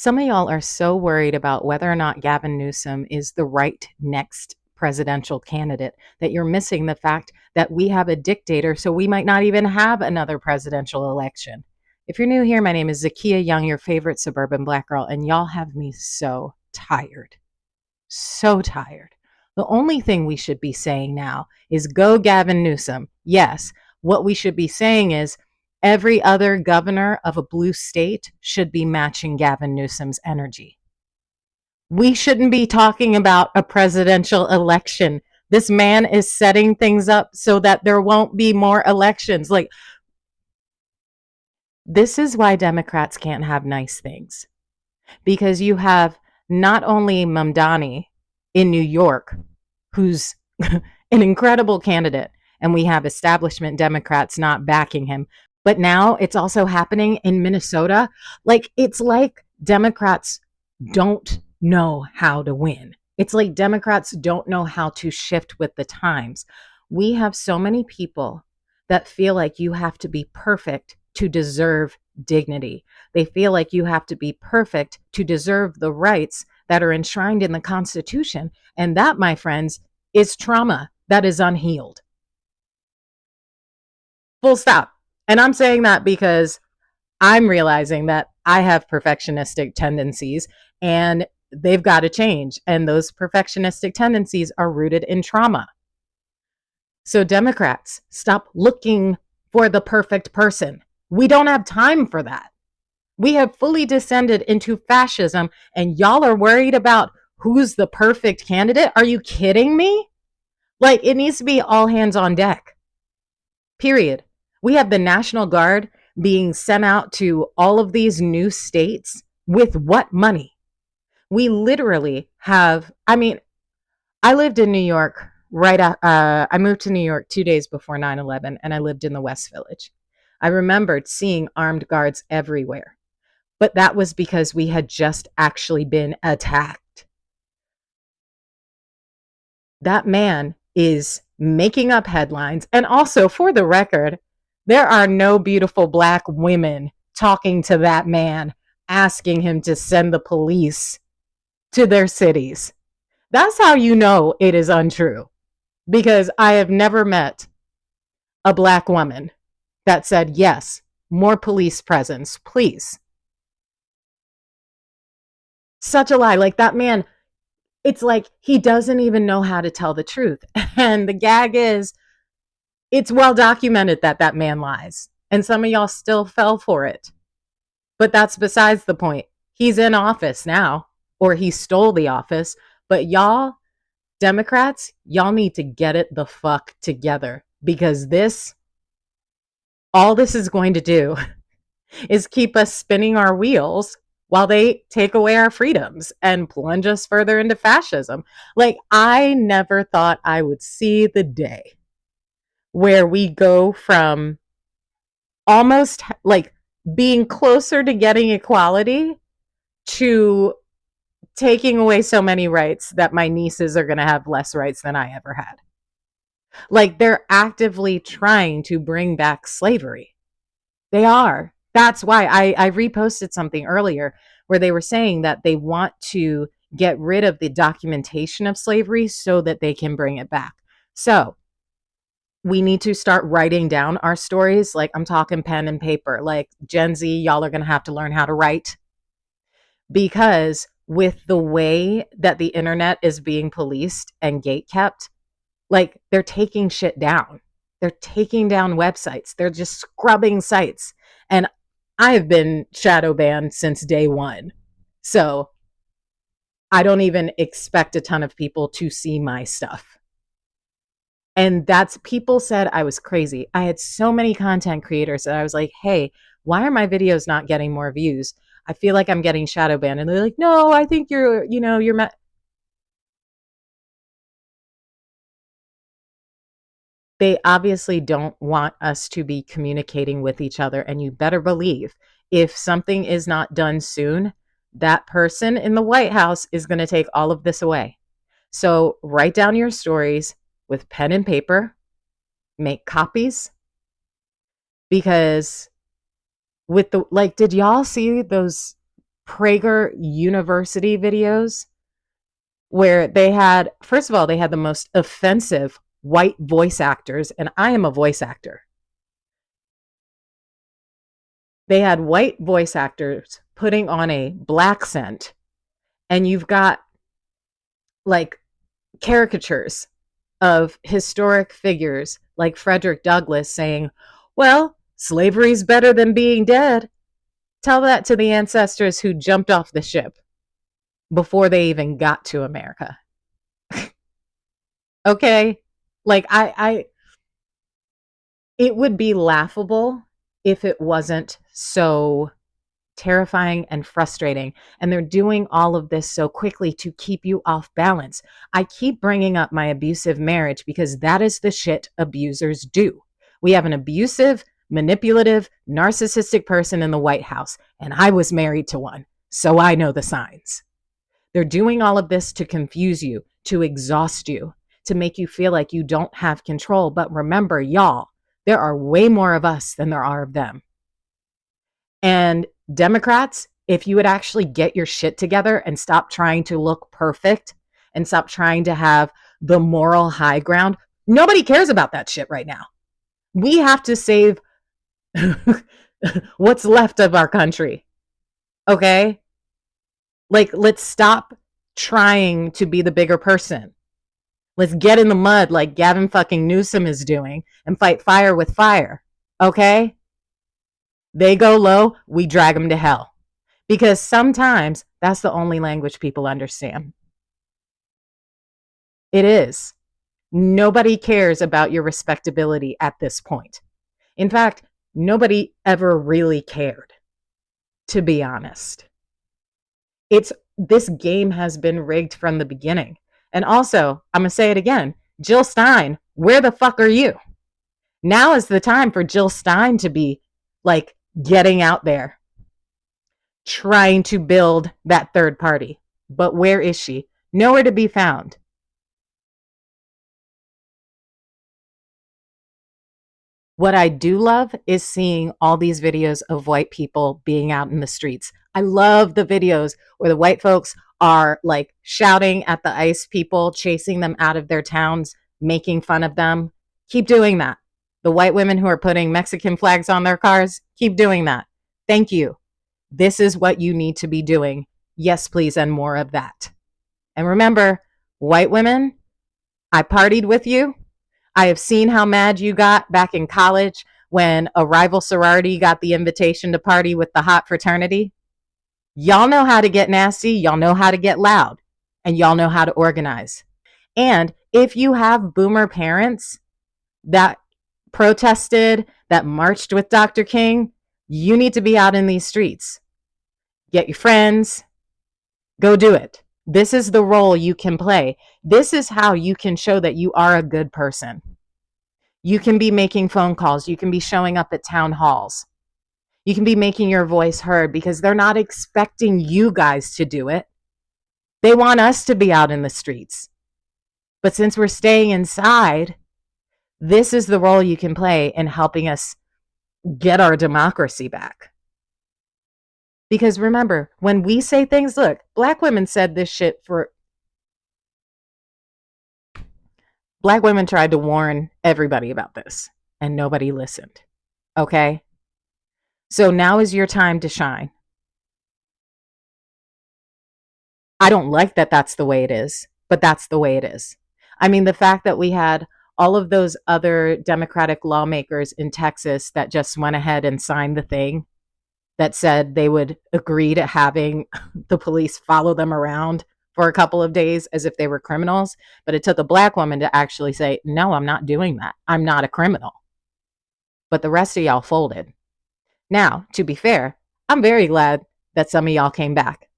Some of y'all are so worried about whether or not Gavin Newsom is the right next presidential candidate that you're missing the fact that we have a dictator, so we might not even have another presidential election. If you're new here, my name is Zakia Young, your favorite suburban black girl, and y'all have me so tired. So tired. The only thing we should be saying now is go Gavin Newsom. Yes, what we should be saying is every other governor of a blue state should be matching Gavin Newsom's energy. We shouldn't be talking about a presidential election. This man is setting things up so that there won't be more elections. Like, this is why Democrats can't have nice things. Because you have not only Mamdani in New York, who's an incredible candidate, and we have establishment Democrats not backing him, but now it's also happening in Minnesota. It's like Democrats don't know how to win. It's like Democrats don't know how to shift with the times. We have so many people that feel like you have to be perfect to deserve dignity. They feel like you have to be perfect to deserve the rights that are enshrined in the Constitution. And that, my friends, is trauma that is unhealed. Full stop. And I'm saying that because I'm realizing that I have perfectionistic tendencies and they've got to change. And those perfectionistic tendencies are rooted in trauma. So, Democrats, stop looking for the perfect person. We don't have time for that. We have fully descended into fascism, and y'all are worried about who's the perfect candidate? Are you kidding me? It needs to be all hands on deck. Period. We have the National Guard being sent out to all of these new states with what money? We literally have, I lived in New York I moved to New York 2 days before 9/11, and I lived in the West Village. I remembered seeing armed guards everywhere, but that was because we had just actually been attacked. That man is making up headlines. And also, for the record, there are no beautiful black women talking to that man, asking him to send the police to their cities. That's how you know it is untrue. Because I have never met a black woman that said, yes, more police presence, please. Such a lie. That man, it's like he doesn't even know how to tell the truth. And the gag is, it's well documented that that man lies. And some of y'all still fell for it. But that's besides the point. He's in office now, or he stole the office. But y'all, Democrats, y'all need to get it the fuck together, because all this is going to do is keep us spinning our wheels while they take away our freedoms and plunge us further into fascism. I never thought I would see the day where we go from almost being closer to getting equality to taking away so many rights that my nieces are going to have less rights than I ever had. They're actively trying to bring back slavery. They are. That's why I reposted something earlier where they were saying that they want to get rid of the documentation of slavery so that they can bring it back. So we need to start writing down our stories. I'm talking pen and paper. Gen Z, y'all are going to have to learn how to write, because with the way that the internet is being policed and gatekept, they're taking shit down. They're taking down websites. They're just scrubbing sites. And I have been shadow banned since day one. So I don't even expect a ton of people to see my stuff. And people said I was crazy. I had so many content creators that I was like, hey, why are my videos not getting more views? I feel like I'm getting shadow banned. And they're like, no, I think you're they obviously don't want us to be communicating with each other. And you better believe if something is not done soon, that person in the White House is going to take all of this away. So write down your stories with pen and paper, make copies, because did y'all see those Prager University videos where they had, first of all, they had the most offensive white voice actors, and I am a voice actor. They had white voice actors putting on a black scent, and you've got like caricatures of historic figures like Frederick Douglass saying, well, slavery's better than being dead. Tell that to the ancestors who jumped off the ship before they even got to America. Okay? Like I it would be laughable if it wasn't so terrifying and frustrating. And they're doing all of this so quickly to keep you off balance. I keep bringing up my abusive marriage because that is the shit abusers do. We have an abusive, manipulative, narcissistic person in the White House, and I was married to one, so I know the signs. They're doing all of this to confuse you, to exhaust you, to make you feel like you don't have control. But remember, y'all, there are way more of us than there are of them. And Democrats, if you would actually get your shit together and stop trying to look perfect and stop trying to have the moral high ground, nobody cares about that shit right now. We have to save what's left of our country. Okay? Like, let's stop trying to be the bigger person. Let's get in the mud like Gavin fucking Newsom is doing and fight fire with fire. Okay? They go low, we drag them to hell. Because sometimes that's the only language people understand. It is. Nobody cares about your respectability at this point. In fact, nobody ever really cared, to be honest. This game has been rigged from the beginning. And also, I'm going to say it again, Jill Stein, where the fuck are you? Now is the time for Jill Stein to be like getting out there, trying to build that third party. But where is she? Nowhere to be found. What I do love is seeing all these videos of white people being out in the streets. I love the videos where the white folks are like shouting at the ICE people, chasing them out of their towns, making fun of them. Keep doing that. The white women who are putting Mexican flags on their cars, keep doing that. Thank you. This is what you need to be doing. Yes, please, and more of that. And remember, white women, I partied with you. I have seen how mad you got back in college when a rival sorority got the invitation to party with the hot fraternity. Y'all know how to get nasty. Y'all know how to get loud. And y'all know how to organize. And if you have boomer parents that protested, that marched with Dr. King, you need to be out in these streets. Get your friends. Go do it. This is the role you can play. This is how you can show that you are a good person. You can be making phone calls. You can be showing up at town halls. You can be making your voice heard because they're not expecting you guys to do it. They want us to be out in the streets. But since we're staying inside, this is the role you can play in helping us get our democracy back. Because remember, when we say things, look, Black women said this shit for... Black women tried to warn everybody about this, and nobody listened. Okay? So now is your time to shine. I don't like that that's the way it is, but that's the way it is. I mean, the fact that we had all of those other Democratic lawmakers in Texas that just went ahead and signed the thing that said they would agree to having the police follow them around for a couple of days as if they were criminals. But it took a Black woman to actually say, no, I'm not doing that. I'm not a criminal. But the rest of y'all folded. Now, to be fair, I'm very glad that some of y'all came back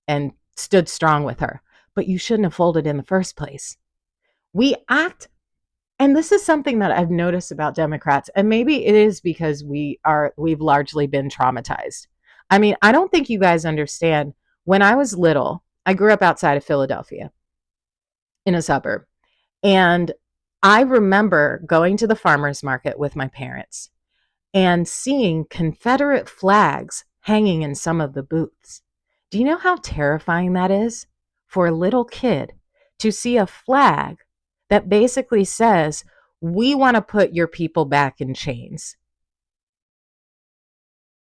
and stood strong with her. But you shouldn't have folded in the first place. We act, and this is something that I've noticed about Democrats, and maybe it is because we've largely been traumatized. I mean, I don't think you guys understand. When I was little, I grew up outside of Philadelphia in a suburb. And I remember going to the farmer's market with my parents and seeing Confederate flags hanging in some of the booths. Do you know how terrifying that is for a little kid to see a flag that basically says, we want to put your people back in chains?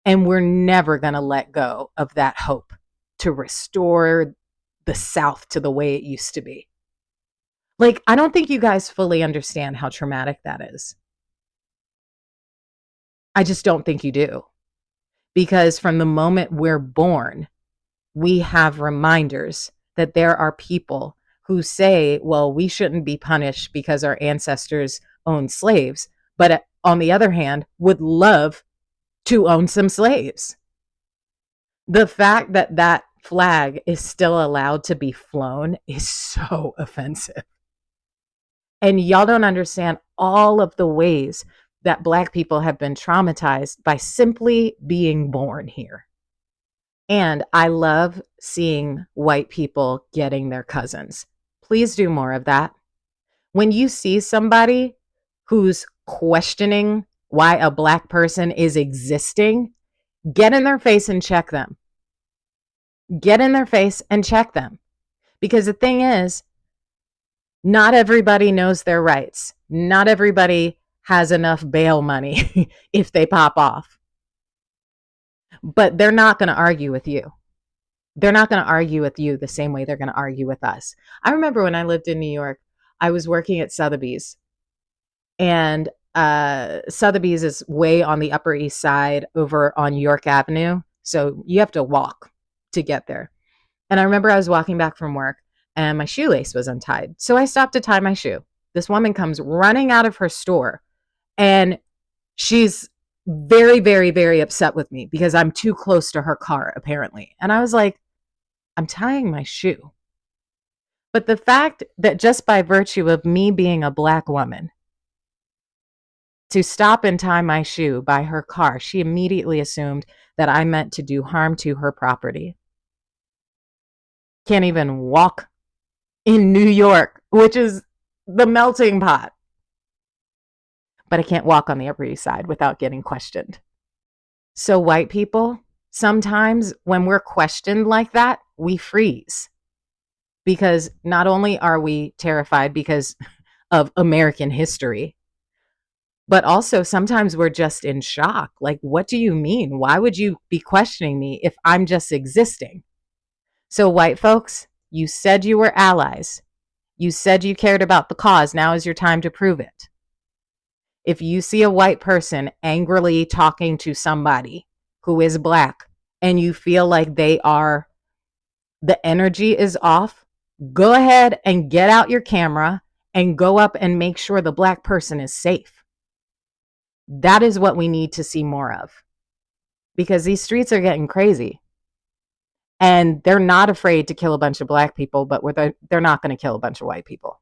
And we're never going to let go of that hope to restore the South to the way it used to be. Like, I don't think you guys fully understand how traumatic that is. I just don't think you do. Because from the moment we're born, we have reminders that there are people who say, well, we shouldn't be punished because our ancestors owned slaves, but on the other hand, would love to own some slaves. The fact that that flag is still allowed to be flown is so offensive. And y'all don't understand all of the ways that Black people have been traumatized by simply being born here. And I love seeing white people getting their cousins. Please do more of that. When you see somebody who's questioning why a Black person is existing, get in their face and check them. Get in their face and check them. Because the thing is, not everybody knows their rights. Not everybody has enough bail money if they pop off. But they're not going to argue with you. They're not going to argue with you the same way they're going to argue with us. I remember when I lived in New York, I was working at Sotheby's. And Sotheby's is way on the Upper East Side over on York Avenue. So you have to walk to get there. And I remember I was walking back from work and my shoelace was untied. So I stopped to tie my shoe. This woman comes running out of her store and she's very, very, very upset with me because I'm too close to her car, apparently. And I was like, I'm tying my shoe. But the fact that just by virtue of me being a Black woman, to stop and tie my shoe by her car, she immediately assumed that I meant to do harm to her property. Can't even walk in New York, which is the melting pot. But I can't walk on the Upper East Side without getting questioned. So white people, sometimes when we're questioned like that, we freeze. Because not only are we terrified because of American history, but also sometimes we're just in shock. Like, what do you mean? Why would you be questioning me if I'm just existing? So white folks, you said you were allies. You said you cared about the cause. Now is your time to prove it. If you see a white person angrily talking to somebody who is Black and you feel like the energy is off, go ahead and get out your camera and go up and make sure the Black person is safe. That is what we need to see more of, because these streets are getting crazy and they're not afraid to kill a bunch of Black people, but they're not going to kill a bunch of white people.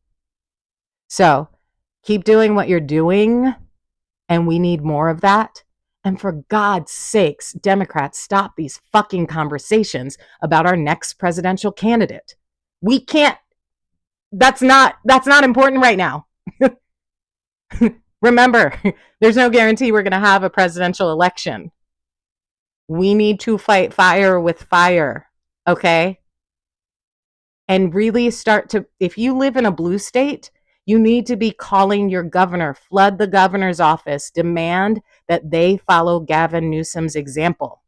So keep doing what you're doing, and we need more of that. And for God's sakes, Democrats, stop these fucking conversations about our next presidential candidate. We can't, that's not important right now. Remember, there's no guarantee we're going to have a presidential election. We need to fight fire with fire, okay? And really start to, if you live in a blue state, you need to be calling your governor, flood the governor's office, demand that they follow Gavin Newsom's example.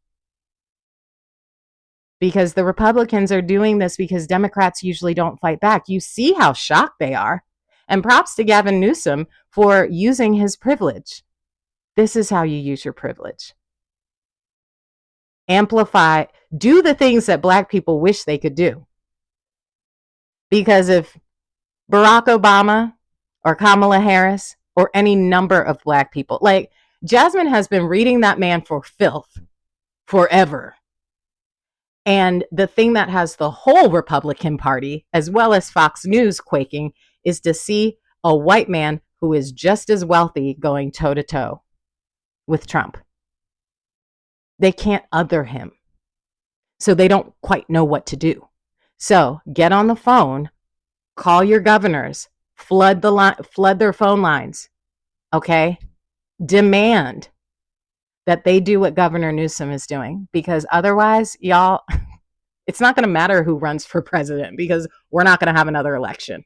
Because the Republicans are doing this because Democrats usually don't fight back. You see how shocked they are. And props to Gavin Newsom for using his privilege. This is how you use your privilege. Amplify, do the things that Black people wish they could do. Because if Barack Obama or Kamala Harris or any number of Black people, like Jasmine has been reading that man for filth forever. And the thing that has the whole Republican Party, as well as Fox News, quaking is to see a white man who is just as wealthy going toe to toe with Trump. They can't other him. So they don't quite know what to do. So get on the phone, call your governors, flood their phone lines. Okay? Demand that they do what Governor Newsom is doing, because otherwise, y'all, It's not going to matter who runs for president because we're not going to have another election.